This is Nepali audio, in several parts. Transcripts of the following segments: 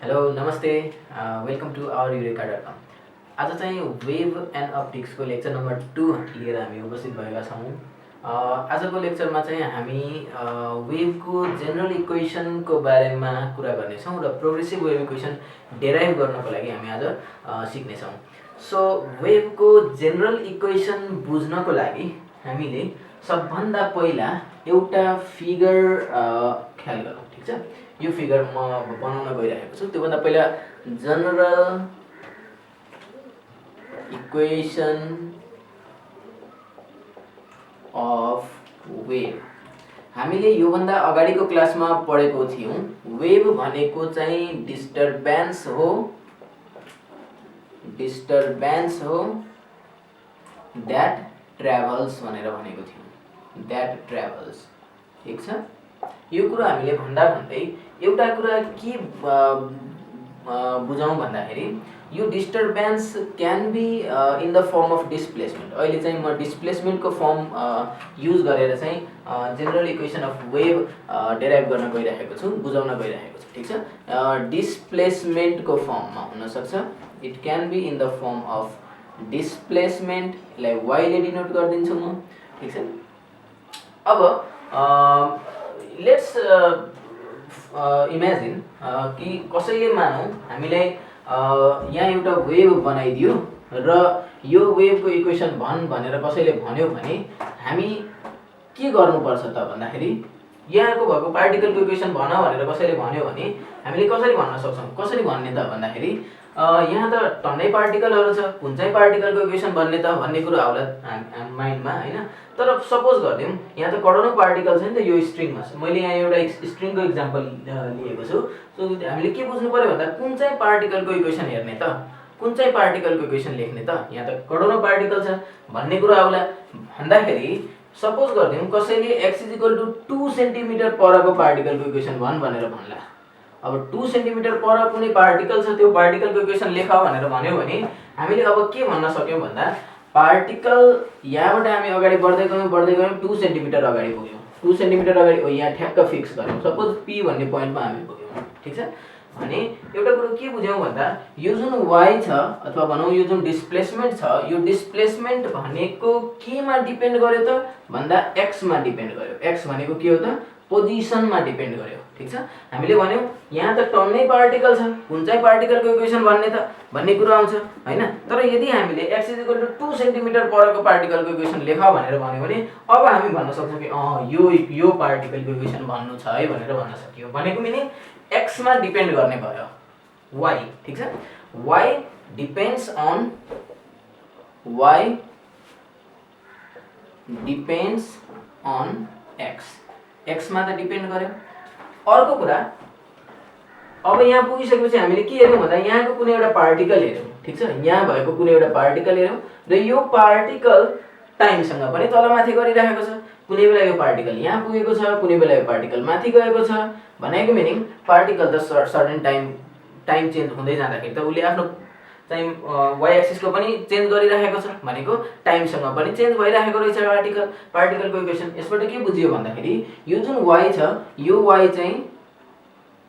हेलो नमस्ते वेलकम टु आवर युरेका.com। आज चाहिँ वेभ एन्ड अप्टिक्सको लेक्चर नम्बर 2 लिएर हामी उपस्थित भएका छौँ। आजको लेक्चरमा चाहिँ हामी वेभको जेनरल इक्वेसनको बारेमा कुरा गर्नेछौँ र प्रोग्रेसिभ वेभ इक्वेसन डेराइभ गर्नको लागि हामी आज सिक्नेछौँ। सो वेभको जेनरल इक्वेसन बुझ्नको लागि हामीले सबभन्दा पहिला एउटा फिगर ख्याल गरौँ, ठिक छ। यो फिगर म बनाउन गइरहेको छु। त्योभन्दा पहिला जनरल इक्वेसन अफ वेभ हामीले योभन्दा अगाडिको क्लासमा पढेको थियौँ। वेभ भनेको चाहिँ डिस्टर्बेन्स हो द्याट ट्राभल्स भनेर भनेको थियौँ, द्याट ट्राभल्स, ठिक छ। यो कुरा हामीले भन्दा भन्दै एउटा कुरा के बुझौँ भन्दाखेरि यो disturbance can be in the form of displacement. अहिले चाहिँ म डिस्प्लेसमेन्टको फर्म युज गरेर चाहिँ general equation of wave derive गर्न गइरहेको छु, बुझाउन गइरहेको छु, ठिक छ। डिस्प्लेसमेन्टको फर्ममा हुनसक्छ, it can be in the form of displacement, यसलाई वाइले डिनोट गरिदिन्छु म, ठिक छ। अब लेट्स इमेजिन कि कसैले मानौँ हामीलाई यहाँ एउटा वेभ बनाइदियो र यो वेभको इक्वेसन भन भनेर कसैले भन्यो भने हामी के गर्नुपर्छ त भन्दाखेरि यहाँको भएको पार्टिकलको इक्वेसन भन भनेर कसैले भन्यो भने हामीले कसरी भन्न सक्छौँ, कसरी भन्ने त भन्दाखेरि यहाँ त टन्नै पार्टिकलहरू छ, कुन चाहिँ पार्टिकलको इक्वेसन भन्ने त भन्ने कुरो आउला माइन्डमा, होइन। तर सपोज गरिदिउँ यहाँ त करोडौँ पार्टिकल छ नि त यो स्ट्रिङमा। मैले यहाँ एउटा स्ट्रिङको इक्जाम्पल लिएको छु। सो हामीले के बुझ्नु पर्यो भन्दा कुन चाहिँ पार्टिकलको इक्वेसन हेर्ने त, कुन चाहिँ पार्टिकलको इक्वेसन लेख्ने त, यहाँ त करोडौँ पार्टिकल छ भन्ने कुरो आउला भन्दाखेरि सपोज गरिदिउँ कसैले x = 2 सेन्टिमिटर परको पार्टिकलको इक्वेसन भन भनेर भन्ला। अब 2 सेन्टिमिटर पर कुनै पार्टिकल छ, त्यो पार्टिकलको इक्वेसन लेख भनेर भन्यो भने हामीले अब के भन्न सक्यौँ भन्दा पार्टिकल यहाँबाट हामी अगाडि बढ्दै गयौँ 2 सेन्टिमिटर अगाडि पुग्यौँ, 2 सेन्टिमिटर अगाडि यहाँ ठ्याक्क फिक्स गऱ्यौँ, सपोज p भन्ने पोइन्टमा हामी पुग्यौँ, ठिक छ। भने एउटा कुरो के बुझ्यौँ भन्दा यो जुन y छ अथवा भनौँ यो जुन डिस्प्लेसमेन्ट छ, यो डिस्प्लेसमेन्ट भनेको केमा डिपेन्ड गर्यो त भन्दा x मा डिपेन्ड गर्यो। x भनेको के हो त पोजिसनमा डिपेन्ड गर्यो, ठिक छ। हामीले भन्यौँ यहाँ त टन्नै पार्टिकल छ, कुन चाहिँ पार्टिकलको इक्वेसन भन्ने त भन्ने कुरो आउँछ, होइन। तर यदि हामीले x = 2 सेन्टिमिटर परको पार्टिकलको इक्वेसन लेख भनेर भन्यो भने अब हामी भन्न सक्छौँ कि यो पार्टिकलको इक्वेसन भन्नु छ है भनेर भन्न सकियो। भनेको मिनिङ x मा डिपेन्ड गर्ने भयो y, ठिक छ। y डिपेन्ड्स अन x मा त डिपेन्ड गर्यो। अर्को कुरा अब यहाँ पुगिसकेपछि हामीले के हेर्यौँ भन्दा यहाँको कुनै एउटा पार्टिकल हेर्यौँ, ठिक छ। यहाँ भएको कुनै एउटा पार्टिकल हेर्यौँ र यो पार्टिकल टाइमसँग पनि तलमाथि गरिरहेको छ। कुनै बेला यो पार्टिकल यहाँ पुगेको छ, कुनै बेला यो पार्टिकल माथि गएको छ। भनेको मिनिङ पार्टिकल त सर्टेन टाइम चेन्ज हुँदै जाँदाखेरि त उसले आफ्नो चाहिँ वाइ एक्सिसको पनि चेन्ज गरिरहेको छ, भनेको टाइमसँग पनि चेन्ज भइरहेको रहेछ पार्टिकलको इक्वेसन। यसबाट के बुझियो भन्दाखेरि यो जुन y छ यो y चाहिँ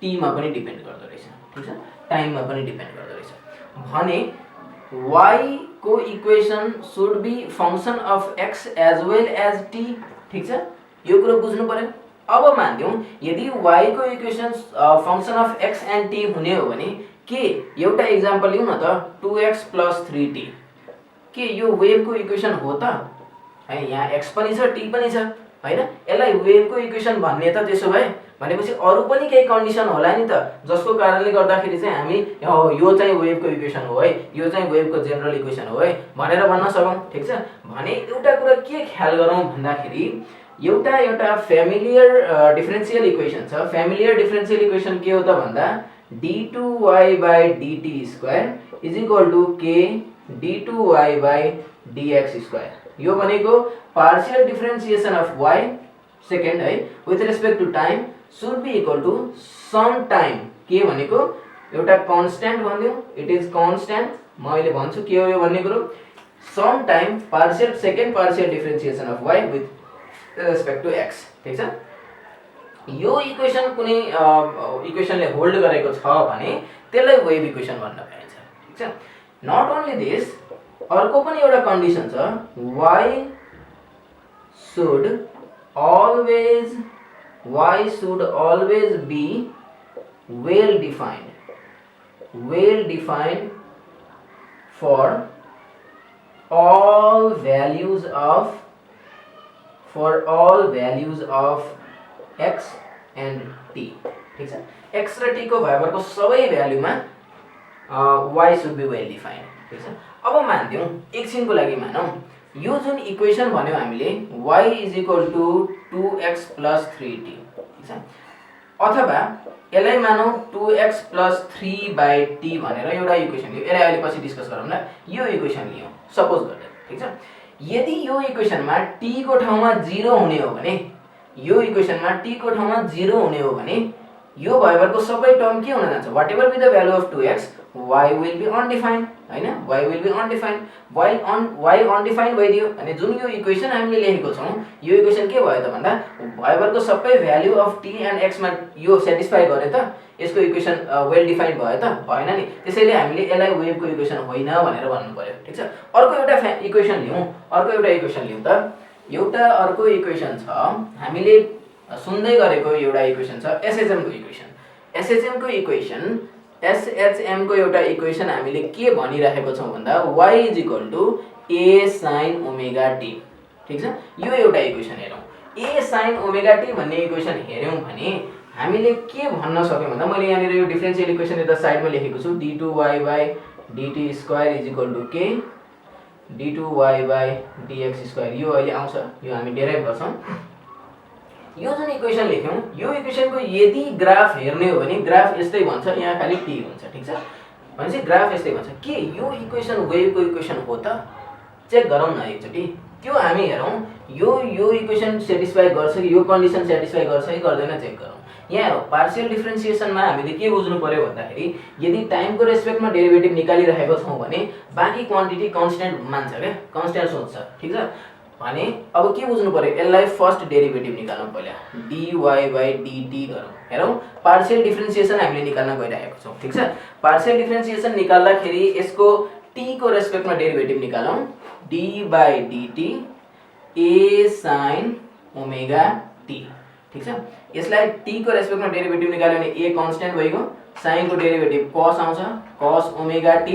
t मा पनि डिपेन्ड गर्दो रहेछ, ठिक छ, टाइममा पनि डिपेन्ड गर्दो रहेछ। भने y को equation should be function of x as well as t, ठिक छ। यो कुरो बुझ्नु पर्यो। अब मानिदिउँ यदि y को equation function of x and t हुने हो भने के एउटा इक्जाम्पल लिउँ न त 2x + 3t, के यो वेभको इक्वेसन हो त है। यहाँ x पनि छ t पनि छ, होइन। यसलाई वेभको इक्वेसन भन्ने त त्यसो भए भनेपछि अरू पनि केही कन्डिसन होला नि त जसको कारणले गर्दाखेरि चाहिँ हामी यो चाहिँ वेभको इक्वेसन हो है, यो चाहिँ वेभको जेनरल इक्वेसन हो है भनेर भन्न सकौँ, ठिक छ। भने एउटा कुरा के ख्याल गरौँ भन्दाखेरि एउटा फ्यामिलियर डिफरेन्सियल इक्वेसन छ। फ्यामिलियर डिफरेन्सियल इक्वेसन के हो त भन्दा d2y/dt² = k d2y/dx²। यो भनेको partial differentiation of y second है with respect to time should be equal to some time. के भनेको एउटा कन्स्ट्यान्ट भनिदिउँ, इट इज कन्स्ट्यान्ट। म अहिले भन्छु के हो यो भन्ने कुरो। Some time second partial differentiation of y with respect to x, ठिक छ। यो इक्वेसन कुनै इक्वेसनले होल्ड गरेको छ भने त्यसलाई वेभ इक्वेसन भन्न पाइन्छ। ठीक छ। नट ओन्ली दिस, अर्को पनि एउटा कन्डिसन छ, y should always be well defined for all values of x and t। ठीक छ। x र t को भ्यालुको सबै भ्यालुमा y should be well defined। ठीक छ। अब मान्दियौ, एकछिनको लागि मानौ, यो जुन इक्वेसन भन्यौ हामीले y = 2x + 3t। ठीक छ। अथवा यसलाई मानौ 2x + 3/t भनेर एउटा इक्वेसन लियो। यसलाई अहिले पछि डिस्कस गरौँला। यो इक्वेसन लियौ सपोज गर्दै। ठीक छ। यदि यो इक्वेसनमा t को ठाउँमा 0 हुने हो भने, यो इक्वेसनमा t को ठाउँमा 0 हुने हो भने यो भ्यालुको सबै टर्म के हुन जान्छ, whatever be the value of 2x, y will be undefined, हैन, y will be undefined। y undefined भइदियो अनि जुन यो इक्वेसन हामीले लेखेको छौं, यो इक्वेसन के भयो त भन्दा भ्यालुको सबै value of t and x मा यो सेटिस्फाई गरे त यसको इक्वेसन वेल डिफाइन्ड भयो त भएन नि। त्यसैले हामीले यसलाई वेभको इक्वेसन होइन भनेर भन्नु पर्यो। ठीक छ। अर्को एउटा इक्वेसन लियौ त। एउटा अर्को इक्वेसन छ, हामीले सुन्दै गरेको एउटा इक्वेसन छ SHM को इक्वेसन। SHM को एउटा इक्वेसन हामीले के भनिरहेको छौं भन्दा y = a sin ωt। ठीक छ। यो एउटा इक्वेसन हेरौं, a sin ωt भन्ने इक्वेसन हेर्यौं भने हामीले के भन्न सक्यौं भन्दा, मैले यहाँनिर यो डिफरेन्शियल इक्वेसन यता साइडमा लेखेको छु, d2y/dt² = k d2y/dx²। यो अहिले आउँछ, यो हामी डेराइभ गर्छौं। यो जुन इक्वेसन लेख्यौं, यो इक्वेसनको यदि ग्राफ हेर्ने हो भने ग्राफ यस्तै भन्छ, यहाँ खाली t हुन्छ। ठीक छ। भनेपछि ग्राफ यस्तै भन्छ। के यो इक्वेसन वेभको इक्वेसन हो त? चेक गरौँ न एकचोटी। त्यो हामी हेरौँ यो इक्वेसन सेटिस्फाई गर्छ कि, यो कन्डिसन सेटिस्फाई गर्छ कि गर्दैन, चेक गरौँ। यहाँ हेरौँ, पार्शियल डिफरेन्सिएसनमा हामीले के बुझ्नु पर्यो भन्दाखेरि यदि टाइमको रेस्पेक्टमा डेरिभेटिभ निकालिरहेको छौँ भने बाँकी क्वान्टिटी कन्स्ट्यान्ट मान्छ क्या, कन्स्ट्यान्ट सोच्छ। ठीक छ। भने अब के बुझ्नु पर्यो, यसलाई फर्स्ट डेरिभेटिभ निकालौँ पहिला, dy/dt गरौँ। हेरौँ, पार्शियल डिफरेन्सिएसन हामीले निकाल्न गइरहेको छौँ। ठीक छ। पार्शियल डिफरेन्सिएसन निकाल्दाखेरि यसको t को रेस्पेक्टमा derivative निकालौँ, d/dt a sin ωt। ठीक छ। यसलाई t को रेस्पेक्टमा डेरिभेटिभ निकाल्यो भने a कन्स्ट्यान्ट भइगयो, sin को डेरिभेटिभ cos आउँछ, cos ωt।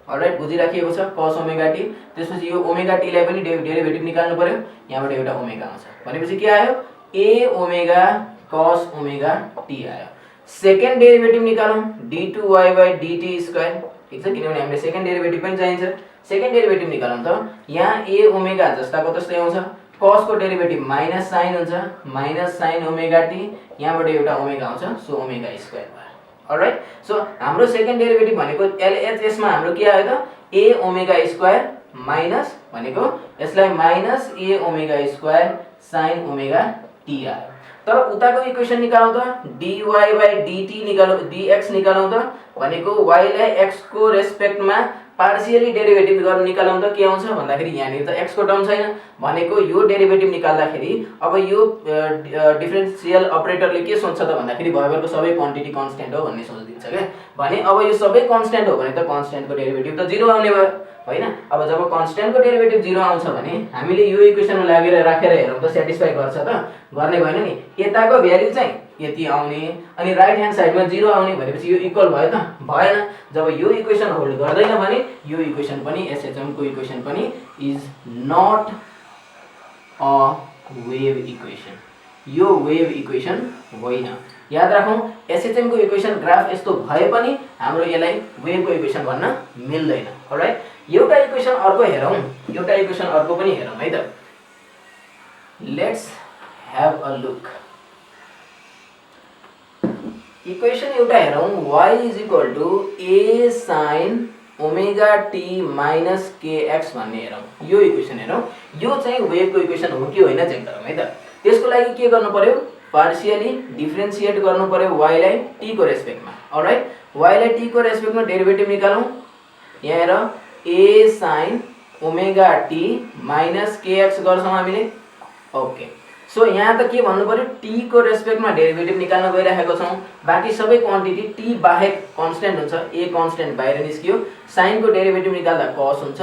अलराइट, बुझिराखिएको छ cos ωt। त्यसपछि यो ωt लाई पनि डेरिभेटिभ निकाल्नु पर्यो, यहाँबाट एउटा ओमेगा आउँछ। भनेपछि के आयो, a ओमेगा cos ωt आयो। सेकेन्ड डेरिभेटिभ निकालौँ, d2y/dt²। ठीक छ। किनभने हामीले सेकेन्ड डेरिभेटिभ पनि चाहिन्छ। सेकेन्ड डेरिभेटिभ निकालौँ त, यहाँ a ओमेगा जस्ताको तस्तै आउँछ, cos को डेरिभेटिभ माइनस sin हुन्छ, माइनस sin ωt, यहाँबाट एउटा ओमेगा आउँछ, सो ओमेगा² भयो। अलराइट। सो हाम्रो सेकेन्ड डेरिभेटिभ भनेको LHS मा हाम्रो के आयो त, a ओमेगा² माइनस भनेको यसलाई माइनस a ओमेगा² sin ωt आयो। तर उताको इक्वेसन निकालौँ त, dy/dt निकालौँ, dx निकालौँ त भनेको y लाई x को रेस्पेक्टमा पार्शियली डेरिभेटिभ गर्न निकालौँ त के आउँछ भन्दाखेरि यहाँनिर त x को टर्म छैन, भनेको यो डेरिभेटिभ निकाल्दाखेरि अब यो डिफरेन्शियल अपरेटरले के सोच्छ त भन्दाखेरि भ्यालुको सबै क्वान्टिटी कन्स्ट्यान्ट हो भन्ने सोच्दिन्छ के। भने अब यो सबै कन्स्ट्यान्ट हो भने त कन्स्ट्यान्टको डेरिभेटिभ त 0 आउने भयो हैन। अब जब कन्स्ट्यान्टको डेरिभेटिभ 0 आउँछ भने हामीले यो इक्वेसनमा लागेर राखेर हेरौँ त सेटिस्फाई गर्छ त, गर्ने भएन नि। यताको भ्यालु चाहिँ यति आउने अनि राइट ह्यान्ड साइडमा 0 आउने, भनेपछि यो इक्वल भयो त भएन। जब यो इक्वेसन होल्ड गर्दैन भने यो इक्वेसन पनि SHM को इक्वेसन पनि is not a wave equation, यो वेभ इक्वेसन होइन। याद राखौं, SHM को इक्वेसन ग्राफ यस्तो भए पनि हाम्रो यसलाई वेभको इक्वेसन भन्न मिल्दैन। अलराइट। एउटा इक्वेसन अर्को हेरौँ, एउटा इक्वेसन अर्को पनि हेरौँ है त। Let's have a look. Equation एउटा हेरौँ, y = a sin ωt minus kx भन्ने हेरौँ। यो इक्वेसन हेरौँ, यो चाहिँ वेभको इक्वेसन हो कि होइन चेक गरौँ है त। त्यसको लागि के गर्नु पर्यो, पार्शियली डिफरेन्शिएट गर्नु पर्यो y लाई t को रेस्पेक्टमा। अलराइट। y लाई t को रेस्पेक्टमा डेरिभेटिभ निकालौँ। यहाँ हेर, a sin ωt minus kx गर्छौँ हामीले। ओके। सो यहाँ त के भन्नु पर्यो, टी को रेस्पेक्टमा डेरिभेटिभ निकाल्न गइरहेको छौँ। बाँकी सबै क्वान्टिटी टी बाहेक कन्स्टेन्ट हुन्छ, ए कन्स्टेन्ट बाहिर निस्कियो। साइनको डेरिभेटिभ निकाल्दा कस हुन्छ,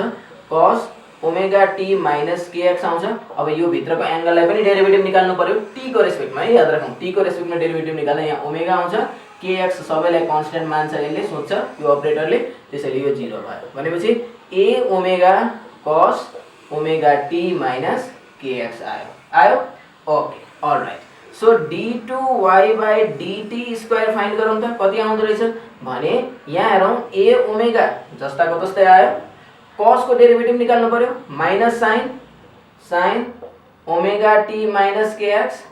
कस ओमेगा टी माइनस केएक्स आउँछ। अब यो भित्रको एङ्गललाई पनि डेरिभेटिभ निकाल्नु पर्यो टी को रेस्पेक्टमा है, याद राखौँ। टी को रेस्पेक्टमा डेरिभेटिभ निकाल्दा यहाँ ओमेगा आउँछ, केएक्स सबैलाई कन्स्टेन्ट मान्छ यसले, सोध्छ यो अपरेटरले, त्यसैले यो 0 भयो। भनेपछि ए ओमेगा कस ओमेगा टी माइनस केएक्स आयो। Okay, all right. So d2y/dt² find गरौँ त, कति आउँदो रहेछ भने यहाँ हेरौँ, ए ओमेगा जस्ताको तस्तै आयो। कस को डेरिभेटिभ निकाल्नु पर्यो, minus sign omega t minus KX,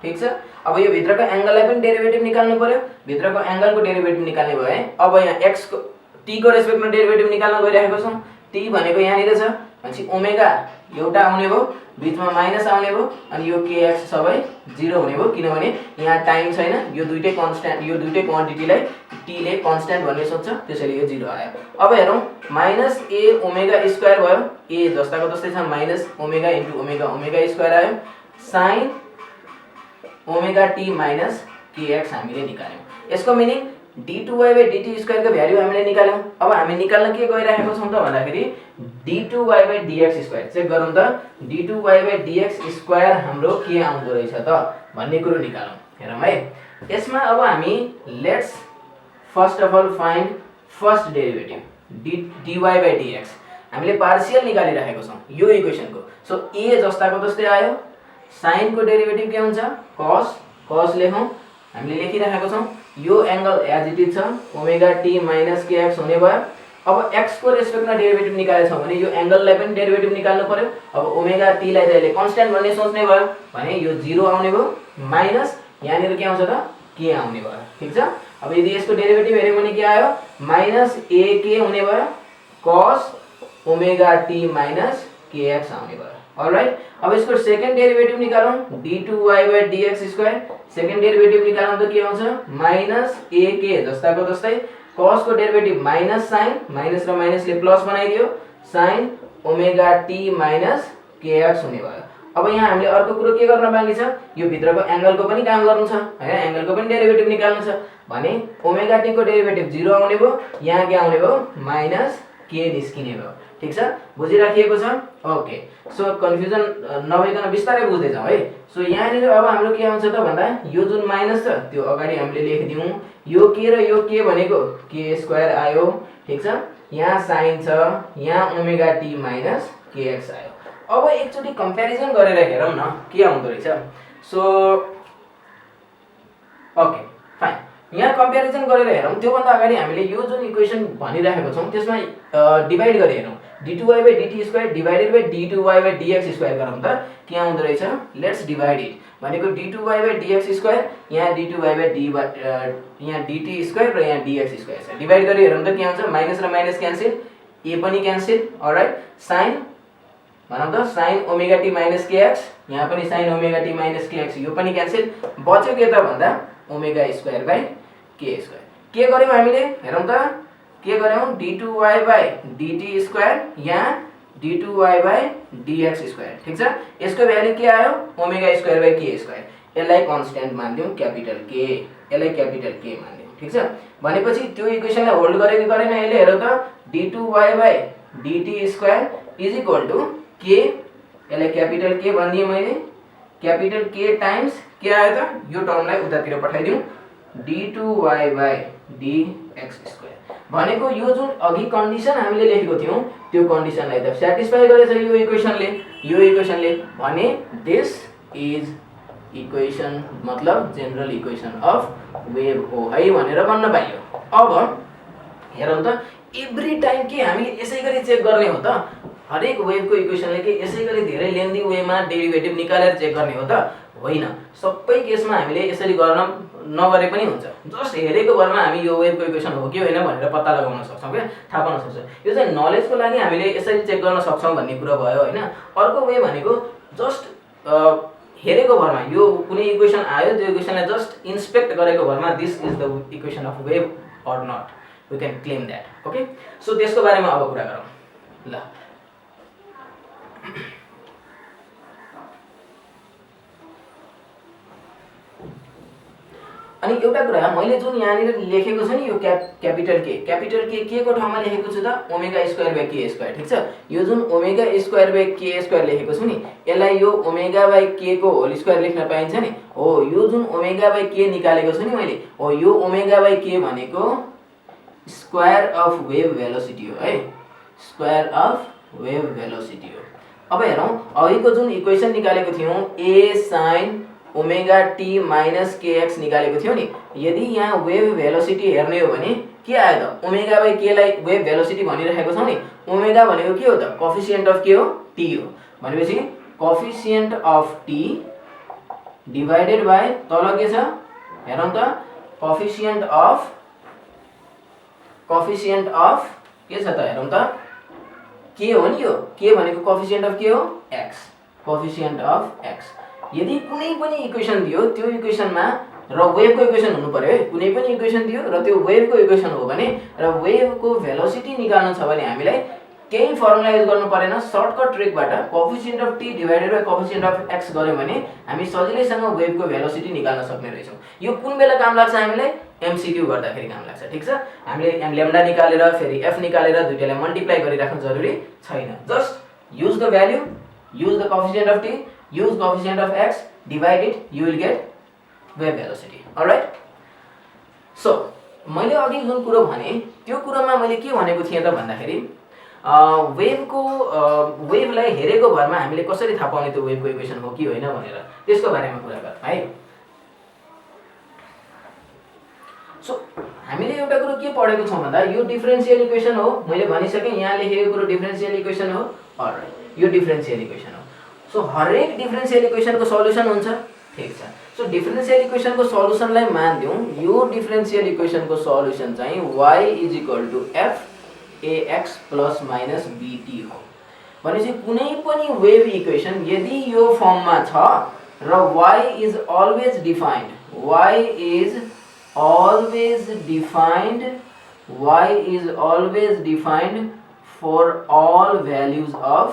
ठीक छ। अब यो भित्रको एङ्गललाई पनि डेरिभेटिभ निकाल्नु पर्यो, भित्रको एङ्गलको डेरिभेटिभ निकाल्ने भयो है। अब यहाँ एक्स को टी को रेस्पेक्टमा डेरिभेटिभ निकाल्न गइरहेको छौँ। टी भनेको यहाँनिर छ, भनेपछि ओमेगा एउटा आउने भयो, बिचमा माइनस आउने भयो, अनि यो केएक्स सबै 0 हुने भयो, किनभने यहाँ टाइम छैन। यो दुइटै कन्स्टेन्ट, यो दुइटै क्वान्टिटीलाई टीले कन्स्टेन्ट भन्ने सोध्छ, त्यसैले यो 0 आयो। अब हेरौँ, माइनस ए ओमेगा स्क्वायर भयो, ए जस्ताको तस्तै छ, minus omega into omega, omega square आयो। Sine omega t minus k x हामीले निकाल्यौँ। यसको मिनिङ d2y/dt² को भ्यालु हामीले निकाल्यौँ। अब हामी निकाल्न के गइरहेको छौँ त भन्दाखेरि d2y/dx² चेक गरौँ त, d2y/dx² हाम्रो के आउँदो रहेछ त भन्ने कुरो निकालौँ। हेरौँ है, यसमा अब हामी let's first of all find first derivative dy/dx। हामीले पार्शियल निकालिरहेको छौँ यो इक्वेसनको। सो ए जस्ताको तस्तै आयो, साइनको डेरिभेटिभ के हुन्छ, कस लेखौँ, हामीले लेखिरहेको छौँ। यो एङ्गल एज इट इज छ, ओमेगा टी माइनस केएक्स हुने भयो। अब एक्स को रेस्पेक्टमा डेरिभेटिभ निकालेछौँ भने यो एङ्गललाई पनि डेरिभेटिभ निकाल्नु पर्यो। अब ओमेगा टीलाई जहिले कन्स्टेन्ट भन्ने सोच्ने भयो भने यो 0 आउने भयो, माइनस यहाँनिर के आउँछ त, के आउने भयो, ठिक छ। अब यदि यसको डेरिभेटिभ हेऱ्यो भने के आयो, माइनस ए के हुने भयो, कस ओमेगा टी माइनस केएक्स आउने भयो। अलराइट, अब यसको सेकेन्ड डेरिभेटिभ निकालौँ, d2y/dx²। सेकेन्ड डेरिभेटिभ निकालौँ त के आउँछ, माइनस ए के जस्ताको तस्तै, कस को डेरिभेटिभ माइनस साइन, माइनस र माइनसले प्लस बनाइदियो, sign omega t minus KX हुने भयो। अब यहाँ हामीले अर्को कुरो के गर्न बाँकी छ, यो भित्रको एङ्गलको पनि काम गर्नु छ हैन, एङ्गलको पनि डेरिभेटिभ निकाल्नु छ भने ओमेगा टी को डेरिभेटिभ 0 आउने भयो, यहाँ के आउने भयो, माइनस के निस्किने भयो, ठीक छ। बुझिराखिएको छ? ओके, सो कन्फ्युजन नभइकन बिस्तारै बुझ्दै जाउँ है। सो यहाँनिर अब हाम्रो के आउँछ त भन्दा, यो जुन माइनस छ त्यो अगाडि हामीले लेखिदिउँ, यो के र यो के भनेको के² आयो, ठीक छ। यहाँ साइन छ, यहाँ ओमेगा टी माइनस केएक्स आयो। अब एकचोटि कम्पेरिजन गरेर हेरौँ न के आउँदो रहेछ। सो ओके फाइन, यहाँ कम्पेरिजन गरेर हेरौँ। त्योभन्दा अगाडि हामीले यो जुन इक्वेसन भनिरहेको छौँ त्यसमा डिभाइड गरी हेरौँ, d2y/dt² डिभाइडेड बाइ d2y/dx² गरौँ त के आउँदो रहेछ। लेट्स डिभाइड इट, भनेको d2y/dx², यहाँ d2y/d यहाँ dt² र यहाँ dx² छ। डिभाइड गरी हेरौँ त के आउँछ, माइनस र माइनस क्यान्सल, ए पनि क्यान्सल। अलराइट, साइन भनौँ त, sign omega t minus KX, यहाँ पनि sign omega t minus KX, यो पनि क्यान्सल। बच्यो के त भन्दा ओमेगा²/k²। के गर्यौँ हामीले हेरौँ त, के गर्यौँ, d2y/dt² यहाँ d2y/dx², ठिक छ। यसको भ्यालु के आयो, ओमेगा²/k²। यसलाई कन्स्टेन्ट मान्दियौँ क्यापिटल के, यसलाई क्यापिटल के मान्दियौँ, ठिक छ। भनेपछि त्यो इक्वेसनलाई होल्ड गरेको गरेन यसले, हेरौँ त, d2y/dt² इज इक्वल टु के, यसलाई क्यापिटल के भनिदिएँ मैले, क्यापिटल के टाइम्स के आयो त, यो टर्मलाई उतातिर पठाइदिउँ, d2y/dx²। भनेको यो जुन अघि कन्डिसन हामीले लेखेको थियौँ त्यो कन्डिसनलाई त स्याटिस्फाई गरेछ यो इक्वेसनले, भने दिस इज इक्वेसन, मतलब जेनरल इक्वेसन अफ वेभ हो है भनेर भन्न पाइयो। अब हेरौँ त, एभ्री टाइम के हामीले यसै गरी चेक गर्ने हो त, हरेक वेभको इक्वेसनले के यसै गरी धेरै लेन्दी वेमा डेरिभेटिभ निकालेर चेक गर्ने हो त होइन। सबै केसमा हामीले यसरी गर्न नगरे पनि हुन्छ, जस्ट हेरेको भरमा हामी यो वेभको इक्वेसन हो कि होइन भनेर पत्ता लगाउन सक्छौँ क्या, थाहा पाउन सक्छौँ। यो चाहिँ नलेजको लागि हामीले यसरी चेक गर्न सक्छौँ भन्ने कुरा भयो होइन। अर्को वे भनेको जस्ट हेरेको भरमा यो कुनै इक्वेसन आयो, त्यो इक्वेसनलाई जस्ट इन्स्पेक्ट गरेको भरमा this is the equation of wave or not, we can claim that. Okay, so त्यसको बारेमा अब कुरा गरौँ ल। अनि एउटा कुरा मैले जुन यहाँनिर लेखेको छु नि यो क्यापिटल के को ठाउँमा लेखेको छु त ओमेगा स्क्वायर बाई के स्क्वायर ठीक छ। यो जुन ओमेगा स्क्वायर बाई के स्क्वायर लेखेको छु नि यसलाई यो ओमेगा बाई के को होल स्क्वायर लेख्न पाइन्छ नि। हो यो जुन ओमेगा बाई के निकालेको छु नि मैले हो यो ओमेगा बाई के भनेको स्क्वायर अफ वेभ भेलोसिटी हो है, स्क्वायर अफ वेभ भेलोसिटी हो। अब हेरौँ अघिको जुन इक्वेसन निकालेको थियौँ ए साइन ओमेगा टी माइनस के एक्स निकालेको थियो नि, यदि यहाँ वेभ भेलोसिटी हेर्ने हो भने के आयो त ओमेगा बाई के लाई वेभ भेलोसिटी भनिरहेको छौँ नि। ओमेगा भनेको के हो त कोफिसिएन्ट अफ के हो टी हो भनेपछि coefficient of t divided by तल के छ हेरौँ त कोफिसिएन्ट अफ के छ त हेरौँ त के हो नि यो के भनेको कोफिसिएन्ट अफ के हो एक्स, कोफिसिएन्ट अफ एक्स। यदि कुनै पनि इक्वेसन दियो त्यो इक्वेसनमा र वेभको इक्वेसन हुनु पर्यो है, कुनै पनि इक्वेसन दियो र त्यो वेभको इक्वेसन हो भने र वेभको भेलोसिटी निकाल्नु छ भने हामीलाई केही फर्मुला युज गर्नु परेन, सर्टकट ट्रिकबाट coefficient of t divided by coefficient of x गर्यो भने हामी सजिलैसँग वेभको भेलोसिटी निकाल्न सक्ने रहेछौँ। यो कुन बेला काम लाग्छ हामीलाई एमसीक्यू गर्दाखेरि काम लाग्छ ठीक छ। हामीले ल्याम्डा निकालेर फेरि एफ निकालेर दुईटालाई मल्टिप्लाई गरिराख्नु जरुरी छैन, just use the value, use the coefficient of T, use coefficient of x, divide it, you will get wave velocity. Alright? So, मैले अघि जुन कुरो भने त्यो कुरोमा मैले के भनेको थिएँ त भन्दाखेरि वेभलाई हेरेको भरमा हामीले कसरी थाहा पाउने त्यो वेभको इक्वेसन हो कि होइन भनेर त्यसको बारेमा कुरा गरौँ है। सो हामीले एउटा कुरो के पढेको छौँ भन्दा यो डिफरेन्शियल इक्वेसन हो, मैले भनिसकेँ यहाँ लेखेको कुरो डिफरेन्शियल इक्वेसन हो। अलराइट यो डिफरेन्शियल इक्वेसन हो। सो हरेक डिफरेन्शियल इक्वेसन को सल्युसन हुन्छ ठीक छ। सो डिफरेन्शियल इक्वेसन को सल्युसनलाई मान्दियौँ यो डिफरेन्शियल इक्वेसन को सल्युसन चाहिँ y is equal to f ax plus minus bt हो भनेपछि कुनै पनि वेभ इक्वेसन यदि यो फर्ममा छ र y is always defined, y is always defined for all values of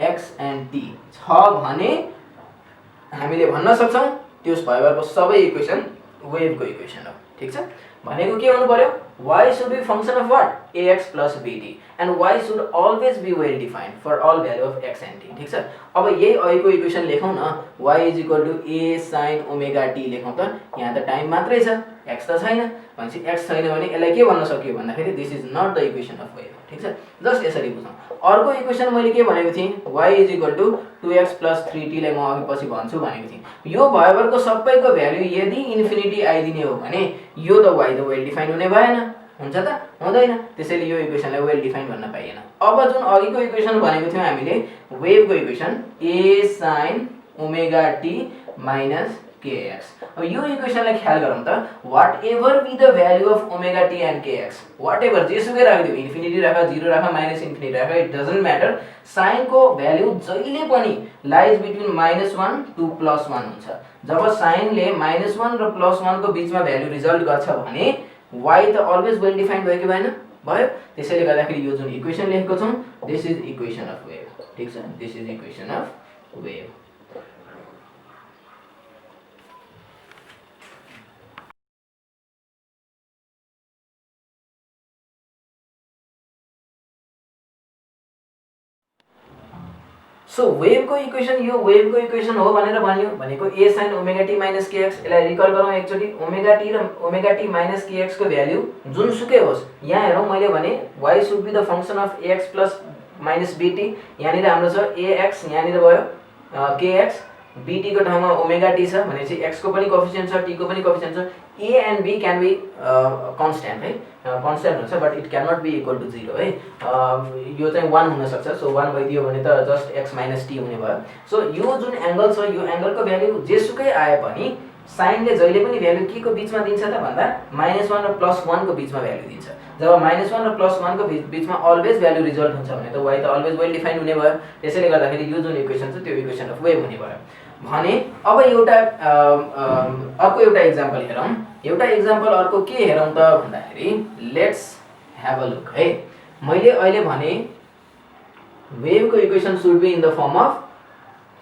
x and t छ भने हामीले भन्न सक्छौं त्यो भएभरको सबै इक्वेसन वेभको इक्वेसन हो ठीक छ। भनेको के हुनु पर्यो y should be function of what ax plus bt and y should always be well defined for all value of x and t ठीक छ। अब यही अहिलेको इक्वेसन लेखौँ न y is equal to a sin omega t लेखौँ त, यहाँ त टाइम मात्रै छ x त छैन भनेपछि x छैन भने यसलाई के भन्न सकियो भन्दाखेरि this is not the equation of wave ठीक छ। जस्ट यसरी बुझौँ। अर्को इक्वेसन मैले के भनेको थिएँ y is equal to 2x plus 3t लाई म अघि पछि भन्छु भनेको थिएँ। यो भएभरको सबैको भ्यालु यदि इन्फिनिटी आइदिने हो भने यो त y त वेल डिफाइन्ड हुने भएन, हुन्छ त हुँदैन, त्यसैले यो इक्वेसनलाई वेल डिफाइन भन्न पाइएन। अब जुन अघिको इक्वेसन भनेको थियौँ हामीले वेभको equation a sin omega t minus kx। अब यो इक्वेसनलाई ख्याल गरौँ त whatever be the value of omega t and kx, whatever जेसुकै राखिदियो, इन्फिनिटी राख, 0 राख, माइनस इन्फिनिटी राख, इट डजन्ट म्याटर, साइनको भ्यालु जहिले पनि लाइज बिट्विन -1 टु +1 हुन्छ। जब साइनले -1 र +1 को बीचमा भ्यालु रिजल्ट गर्छ भने y त अलवेज वेल डिफाइन्ड भयो कि भएन भयो। त्यसैले गर्दाखेरि यो जुन इक्वेसन लेखेको छौँ this is equation of wave ठीक छ, this is equation of wave. So वेभको इक्वेसन यो वेभको इक्वेसन हो भनेर भन्यो भनेको a sin omega t minus kx। यसलाई रिकल गरौँ एकचोटी, ओमेगा t र ओमेगा t माइनस kx को भ्यालु जुनसुकै होस्, यहाँ हेरौँ मैले भने y should be the function of ax plus minus bt, यहाँनिर हाम्रो छ ax, यहाँनिर भयो kx, bt को ठाउँमा ओमेगा t छ भनेपछि x को पनि कोएफिसिएन्ट छ, t को पनि कोएफिसिएन्ट छ। a and b can be constant है, कन्स्ट्यान्ट हुन्छ but it can not be equal to 0 है। यो चाहिँ 1 हुन सक्छ, सो 1 भइदियो भने त जस्ट x माइनस t हुने भयो। सो यो जुन एंगल छ यो एंगलको भ्यालु जेसुकै आए पनि साइनले जहिले पनि भ्यालु के को बीचमा दिन्छ त भन्दा -1 र +1 को बीचमा भ्यालु दिन्छ। जब -1 र +1 को बीचमा अलवेज भ्यालु रिजल्ट हुन्छ भने त y त अलवेज वेल डिफाइन्ड हुने भयो। त्यसैले गर्दाखेरि यो जुन इक्वेसन छ त्यो इक्वेसन अफ वेभ हुने भयो भने। अब एउटा अर्को एउटा एक्जाम्पल हेरौँ। एउटा एक्जाम्पल अर्को के हेरौँ त भन्दाखेरि लेट्स ह्याभ अ लुक है। मैले अहिले भने वेभको equation should be in the form of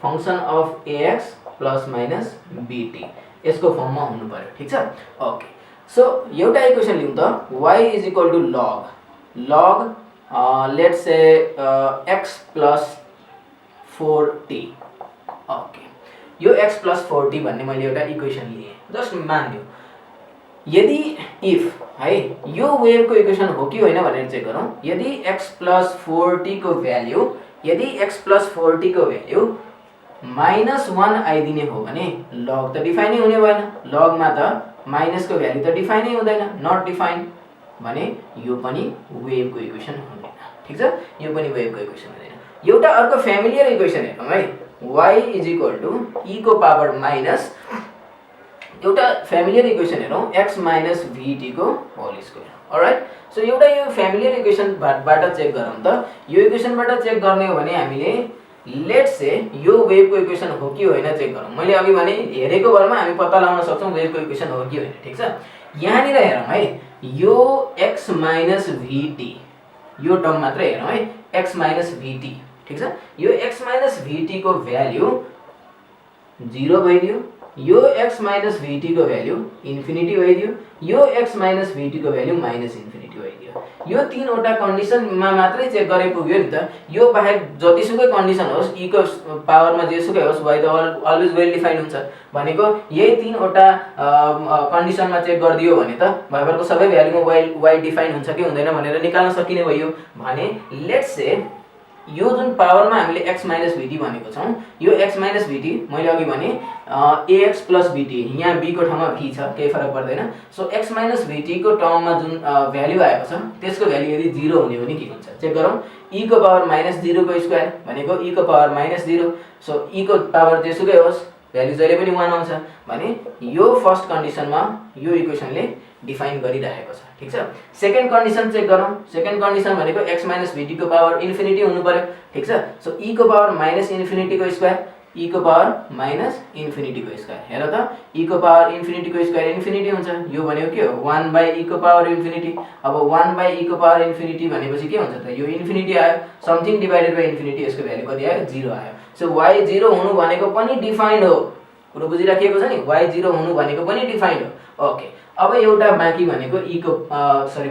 function of ax plus minus bt यसको फर्ममा हुनु पर्यो, ठिक छ। ओके, सो एउटा इक्वेसन लिउँ त, y is equal to log let's say x plus 4t। Okay, यो x प्लस 4t भन्ने मैले एउटा इक्वेसन लिएँ, जस्ट मानियो यदि इफ है यो वेभको इक्वेसन हो कि होइन भनेर चेक गरौँ। यदि x प्लस 4t को भ्याल्यु -1 आइदिने हो भने लग त डिफाइनै हुने भएन, लगमा त माइनसको भ्याल्यु त डिफाइनै हुँदैन, नट डिफाइन भने यो पनि वेभको इक्वेसन हुँदैन, ठिक छ। यो पनि वेभको इक्वेसन हुँदैन। एउटा अर्को फ्यामिलियर इक्वेसन हेरौँ है, y is equal to e को पावर माइनस एउटा फ्यामिलियर इक्वेसन हेरौँ x माइनस vt को होल स्क्वायर। अलराइट, सो एउटा यो फ्यामिलियर इक्वेसनबाट चेक गरौँ त। यो इक्वेसनबाट चेक गर्ने हो भने हामीले लेट्स से यो वेभको इक्वेसन हो कि होइन चेक गरौँ। मैले अघि भने हेरेको बेलामा हामी पत्ता लगाउन सक्छौँ वेभको इक्वेसन हो कि होइन, ठिक छ। यहाँनिर हेरौँ है, यो x माइनस vt यो टर्म मात्रै हेरौँ है, x माइनस vt, ठिक छ। यो x माइनस vt को भ्याल्यु 0 भइदियो, यो x माइनस vt को भ्याल्यु इन्फिनिटी भइदियो, यो x माइनस vt को भ्याल्यु माइनस इन्फिनिटी भइदियो। यो तीनवटा कन्डिसनमा मात्रै चेक गरे पुग्यो नि त। यो बाहेक जतिसुकै कन्डिसन होस्, e को पावरमा जेसुकै होस्, y त अलवेज वेल डिफाइन्ड हुन्छ भनेको यही तीनवटा कन्डिसनमा चेक गरिदियो भने त भइबरको सबै भ्याल्युमा y डिफाइन हुन्छ कि हुँदैन भनेर निकाल्न सकिने भयो भने लेट्स से यो जुन पावरमा हामीले x माइनस vt भनेको छौँ, यो x माइनस vt मैले अघि भने ax प्लस vt, यहाँ b को ठाउँमा v छ, केही फरक पर्दैन। सो x माइनस vt को टर्ममा जुन भ्याल्यु आएको छ त्यसको भ्याल्यु यदि 0 हुने हो भने के हुन्छ चेक गरौँ। e को पावर माइनस 0 को स्क्वायर भनेको e को पावर माइनस 0, सो e को पावर जेसुकै होस् भ्याल्यु जहिले पनि 1 आउँछ भने यो फर्स्ट कन्डिसनमा यो इक्वेसनले डिफाइन गरिरहेको छ, ठिक छ। सेकेन्ड कन्डिसन चेक गरौँ। सेकेन्ड कन्डिसन भनेको x माइनस vt को पावर इन्फिनिटी हुनु पर्यो, ठिक छ। सो e को पावर माइनस इन्फिनिटी को स्क्वायर, e को पावर माइनस इन्फिनिटी को स्क्वायर, हेर त e को पावर इन्फिनिटी को स्क्वायर इन्फिनिटी हुन्छ, यो भनेको के हो 1 बाई e को पावर इन्फिनिटी। अब 1 बाई e को पावर इन्फिनिटी भनेपछि के हुन्छ त, यो इन्फिनिटी आयो, समथिङ डिभाइडेड बाई इन्फिनिटी, यसको भ्याल्यु कति आयो 0 आयो। सो y 0 हुनु भनेको पनि डिफाइन्ड हो, कुरो बुझिराखिएको छ नि, y 0 हुनु भनेको पनि डिफाइन्ड हो। ओके, अब एउटा बाँकी भनेको e को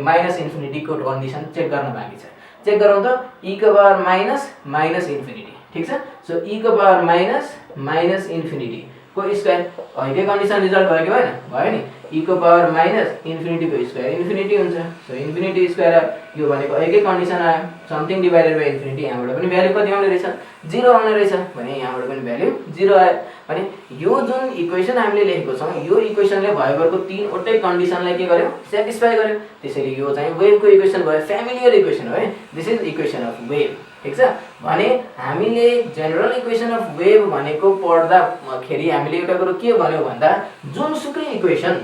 माइनस इन्फिनिटी को कन्डिसन चेक गर्न बाँकी छ। चेक गरौँ त, e को पावर माइनस इन्फिनिटी, ठिक छ। सो e को पावर माइनस इन्फिनिटी को स्क्वायर, अहिले कन्डिसन रिजल्ट भयो कि भएन, भयो नि। e को पावर माइनस इन्फिनिटी को स्क्वायर इन्फिनिटी हुन्छ, सो इन्फिनिटी स्क्वायर यो भनेको एकै कन्डिसन आयो, समथिङ डिभाइडेड बाई इन्फिनिटी, यहाँबाट पनि भ्याल्यु कति आउने रहेछ 0 आउने रहेछ भने यहाँबाट पनि भ्याल्यु 0 आयो भने यो जुन इक्वेसन हामीले लेखेको छौँ यो इक्वेसनले भइबरको तीनवटै कन्डिसनलाई के गर्यो सेटिस्फाई गर्यो, त्यसैले यो चाहिँ वेभको इक्वेसन भयो, फ्यामिलियर इक्वेसन हो है, this is equation of wave, ठिक छ। भने हामीले जेनरल इक्वेसन अफ वेभ भनेको पढ्दाखेरि हामीले एउटा कुरो के भन्यो भन्दा जुनसुकै इक्वेसन